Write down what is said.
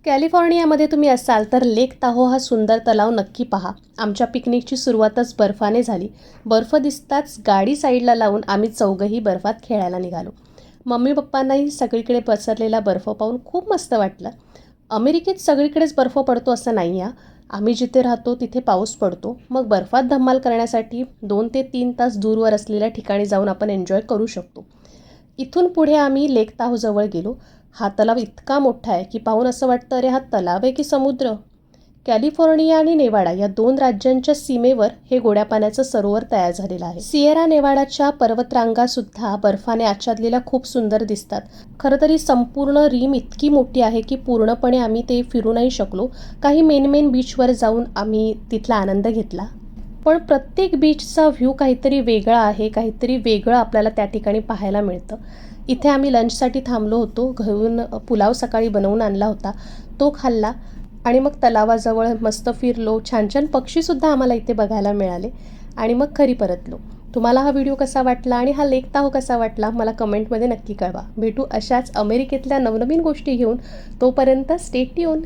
कॅलिफोर्नियामध्ये तुम्ही असाल तर लेक ताहो हा सुंदर तलाव नक्की पहा. आमच्या पिकनिकची सुरुवातच बर्फाने झाली. बर्फ दिसताच गाडी साईडला लावून आम्ही चौघंही बर्फात खेळायला निघालो. मम्मी पप्पांनाही सगळीकडे पसरलेला बर्फ पाहून खूप मस्त वाटलं. अमेरिकेत सगळीकडेच बर्फ पडतो असं नाही आहे. आम्ही जिथे राहतो तिथे पाऊस पडतो. मग बर्फात धम्माल करण्यासाठी 2 ते 3 तास दूरवर असलेल्या ठिकाणी जाऊन आपण एन्जॉय करू शकतो. इथून पुढे आम्ही लेक ताहोजवळ गेलो. हा तलाव इतका मोठा आहे की पाहून असं वाटतं, अरे हा तलाव आहे की समुद्र. कॅलिफोर्निया आणि नेवाडा या 2 राज्यांच्या सीमेवर हे गोड्या पाण्याचं सरोवर तयार झालेलं आहे. सिएरा नेवाडाच्या पर्वतरांगासुद्धा बर्फाने आच्छादलेल्या खूप सुंदर दिसतात. खरं तर ही संपूर्ण रिम इतकी मोठी आहे की पूर्णपणे आम्ही ते फिरू नाही शकलो. काही मेन बीचवर जाऊन आम्ही तिथला आनंद घेतला. पण प्रत्येक बीचचा व्ह्यू काहीतरी वेगळा आहे, काहीतरी वेगळं आपल्याला त्या ठिकाणी पाहायला मिळतं. इथे आम्ही लंचसाठी थांबलो होतो. घरून पुलाव सकाळी बनवून आणला होता, तो खाल्ला आणि मग तलावाजवळ मस्त फिरलो. छान छान पक्षीसुद्धा आम्हाला इथे बघायला मिळाले आणि मग घरी परतलो. तुम्हाला हा व्हिडिओ कसा वाटला आणि हा लेक ताहो कसा वाटला मला कमेंटमध्ये नक्की कळवा. भेटू अशाच अमेरिकेतल्या नवनवीन गोष्टी घेऊन. तोपर्यंत स्टे ट्यून.